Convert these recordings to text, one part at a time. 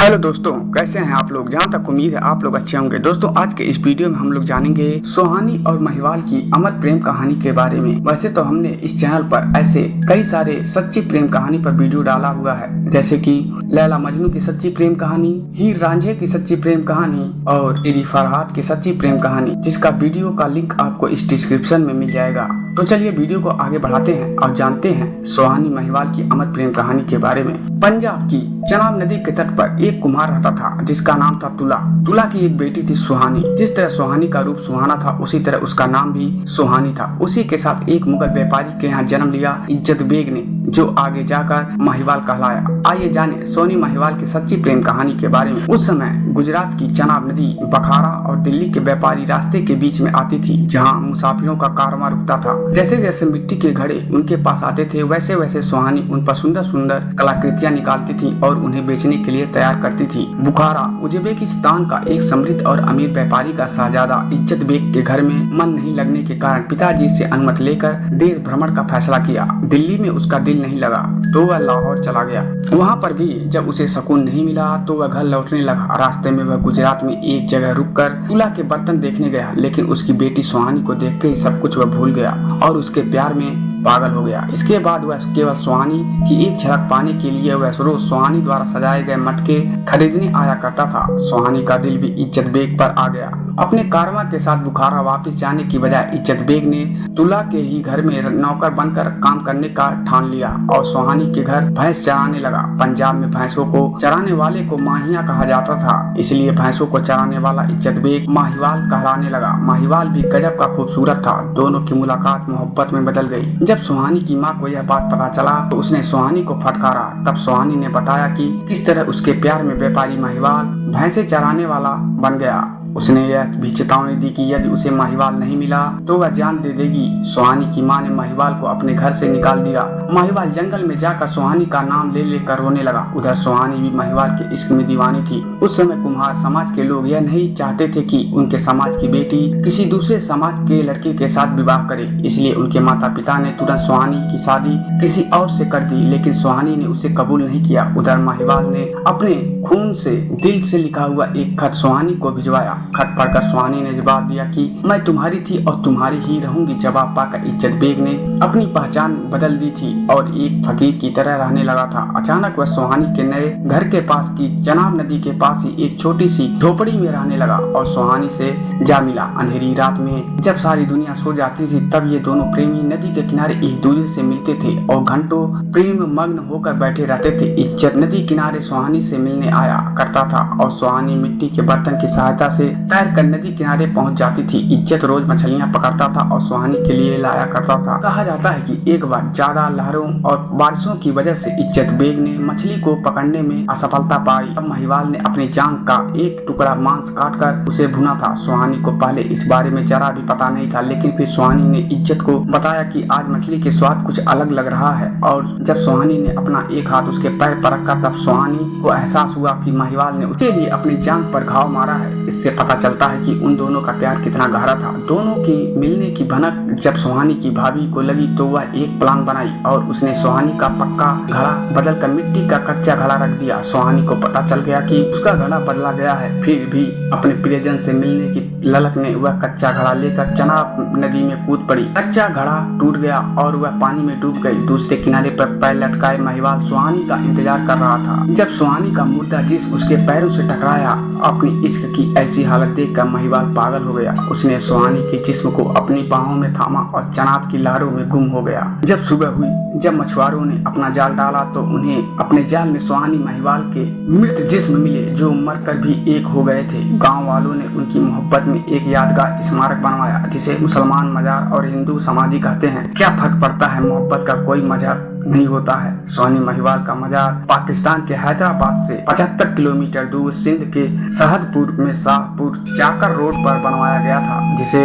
Hello दोस्तों, कैसे हैं आप लोग। जहां तक उम्मीद है आप लोग अच्छे होंगे। दोस्तों, आज के इस वीडियो में हम लोग जानेंगे सुहानी और महिवाल की अमर प्रेम कहानी के बारे में। वैसे तो हमने इस चैनल पर ऐसे कई सारे सच्ची प्रेम कहानी पर वीडियो डाला हुआ है, जैसे कि लैला मजनू की सच्ची प्रेम कहानी, हीर रांझे की सच्ची प्रेम कहानी और श्री फरहाद की सच्ची प्रेम कहानी, जिसका वीडियो का लिंक आपको इस डिस्क्रिप्शन में मिल जाएगा। तो चलिए वीडियो को आगे बढ़ाते हैं और जानते हैं सुहानी महिवाल की अमर प्रेम कहानी के बारे में। पंजाब की चनाब नदी के तट पर एक कुम्हार रहता था जिसका नाम था तुला। तुला की एक बेटी थी सुहानी। जिस तरह सुहानी का रूप सुहाना था, उसी तरह उसका नाम भी सुहानी था। उसी के साथ एक मुगल व्यापारी के यहाँ जन्म लिया इज्जत बेग ने, जो आगे जाकर महिवाल कहलाया। आइए जाने सोनी महिवाल की सच्ची प्रेम कहानी के बारे में। उस समय गुजरात की चनाब नदी बखारा और दिल्ली के व्यापारी रास्ते के बीच में आती थी, जहाँ मुसाफिरों का कारवां रुकता था। जैसे जैसे मिट्टी के घड़े उनके पास आते थे, वैसे वैसे सुहानी उन पर सुंदर सुंदर कलाकृतियां निकालती थी और उन्हें बेचने के लिए तैयार करती थी। बुखारा उज़्बेकिस्तान का एक समृद्ध और अमीर व्यापारी का शहजादा इज्जत बेग के घर में मन नहीं लगने के कारण पिताजी से अनुमति लेकर देश भ्रमण का फैसला किया। दिल्ली में उसका दिल नहीं लगा तो वह लाहौर चला गया। वहाँ पर भी जब उसे सुकून नहीं मिला तो वह घर लौटने लगा। रास्ते में वह गुजरात में एक जगह रुककर तुला के बर्तन देखने गया, लेकिन उसकी बेटी सुहानी को देखते ही सब कुछ वह भूल गया और उसके प्यार में पागल हो गया। इसके बाद वह केवल सुहानी की एक झलक पाने के लिए वह रोज सुहानी द्वारा सजाए गए मटके खरीदने आया करता था। सुहानी का दिल भी इज्जत बेग पर आ गया। अपने कारवां के साथ बुखारा वापस जाने की बजाय इज्जत बेग ने तुला के ही घर में नौकर बनकर काम करने का ठान लिया और सुहानी के घर भैंस चराने लगा। पंजाब में भैंसों को चराने वाले को माहिया कहा जाता था, इसलिए भैंसों को चराने वाला इज्जत बेग माहिवाल कहलाने लगा। माहिवाल भी गजब का खूबसूरत था। दोनों की मुलाकात मोहब्बत में बदल गई। जब सुहानी की माँ को यह बात पता चला तो उसने सुहानी को फटकारा। तब सुहानी ने बताया कि किस तरह उसके प्यार में व्यापारी माहिवाल भैंसे चराने वाला बन गया। उसने यह भी चेतावनी दी कि यदि उसे माहिवाल नहीं मिला तो वह जान दे देगी। सुहानी की मां ने माहिवाल को अपने घर से निकाल दिया। माहिवाल जंगल में जाकर सुहानी का नाम ले लेकर रोने लगा। उधर सुहानी भी माहिवाल के इश्क में दीवानी थी। उस समय कुम्हार समाज के लोग यह नहीं चाहते थे कि उनके समाज की बेटी किसी दूसरे समाज के लड़के के साथ विवाह करे, इसलिए उनके माता पिता ने तुरंत सुहानी की शादी किसी और से कर दी, लेकिन सुहानी ने उसे कबूल नहीं किया। उधर माहिवाल ने अपने खून से दिल से लिखा हुआ एक खत सुहानी को भिजवाया। खत पढ़कर सुहानी ने जवाब दिया कि मैं तुम्हारी थी और तुम्हारी ही रहूंगी। जवाब पाकर इज्जत बेग ने अपनी पहचान बदल दी थी और एक फकीर की तरह रहने लगा था। अचानक वह सुहानी के नए घर के पास की चनाब नदी के पास ही एक छोटी सी झोपड़ी में रहने लगा और सुहानी से जा मिला। अंधेरी रात में जब सारी दुनिया सो जाती थी, तब ये दोनों प्रेमी नदी के किनारे एक दूसरे से मिलते थे और घंटों प्रेम मग्न होकर बैठे रहते थे। इज्जत नदी किनारे सुहानी से मिलने आया करता था और सुहानी मिट्टी के बर्तन की सहायता से तैरकर नदी किनारे पहुंच जाती थी। इज्जत रोज मछलियां पकड़ता था और सुहानी के लिए लाया करता था। कहा जाता है कि एक बार ज्यादा लहरों और बारिशों की वजह से इज्जत बेग ने मछली को पकड़ने में असफलता पाई। अब महिवाल ने अपनी जांघ का एक टुकड़ा मांस काटकर उसे भुना था। सुहानी को पहले इस बारे में जरा भी पता नहीं था, लेकिन फिर सुहानी ने इज्जत को बताया कि आज मछली के स्वाद कुछ अलग लग रहा है। और जब सुहानी ने अपना एक हाथ उसके पैर पर रखा, तब सुहानी को एहसास हुआ कि महिवाल ने उसके लिए अपनी जांघ पर घाव मारा है। इससे पता चलता है कि उन दोनों का प्यार कितना गहरा था। दोनों की मिलने की भनक जब सुहानी की भाभी को लगी तो वह एक प्लान बनाई और उसने सुहानी का पक्का घड़ा बदलकर मिट्टी का कच्चा घड़ा रख दिया। सुहानी को पता चल गया कि उसका घड़ा बदला गया है, फिर भी अपने प्रियजन से मिलने की ललक में वह कच्चा घड़ा लेकर चनाब नदी में कूद पड़ी। कच्चा घड़ा टूट गया और वह पानी में डूब गई। दूसरे किनारे पर पैर लटकाए महिवाल सुहानी का इंतजार कर रहा था। जब सुहानी का मुर्दा जिस्म उसके पैरों से टकराया, अपनी इश्क की ऐसी हालत देखकर महिवाल पागल हो गया। उसने सुहानी के जिस्म को अपनी बाहों में थामा और चनाब की लहरों में गुम हो गया। जब सुबह हुई, जब मछुआरों ने अपना जाल डाला तो उन्हें अपने जाल में सुहानी महिवाल के मृत जिस्म मिले, जो मरकर भी एक हो गए थे। गांव वालों ने उनकी मोहब्बत में एक यादगार स्मारक बनवाया, जिसे मुसलमान मजार और हिंदू समाधि कहते हैं। क्या फर्क पड़ता है, मोहब्बत का कोई मजहब नहीं होता है। सुहानी महिवाल का मजार पाकिस्तान के हैदराबाद से 75 किलोमीटर दूर सिंध के शहदपुर में शाहपुर जाकर रोड पर बनवाया गया था, जिसे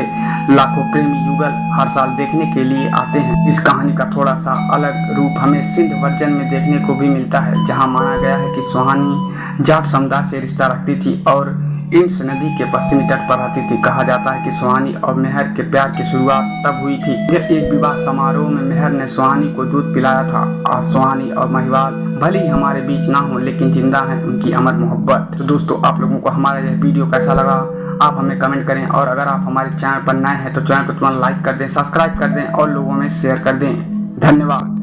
लाखों प्रेमी युगल हर साल देखने के लिए आते हैं। इस कहानी का थोड़ा सा अलग रूप हमें सिंध वर्जन में देखने को भी मिलता है, जहां माना गया है कि सुहानी जाट समुदाय से रिश्ता रखती थी और इंस नदी के पश्चिमी तट पर रहती थी। कहा जाता है कि सुहानी और मेहर के प्यार की शुरुआत तब हुई थी जब एक विवाह समारोह में मेहर ने सुहानी को दूध पिलाया था। आज सुहानी और महिवाल भले ही हमारे बीच ना हो, लेकिन जिंदा है उनकी अमर मोहब्बत। तो दोस्तों, आप लोगों को हमारा यह वीडियो कैसा लगा आप हमें कमेंट करें, और अगर आप हमारे चैनल पर नए हैं तो चैनल को तुरंत लाइक कर दें, सब्सक्राइब कर दें और लोगों में शेयर कर दें। धन्यवाद।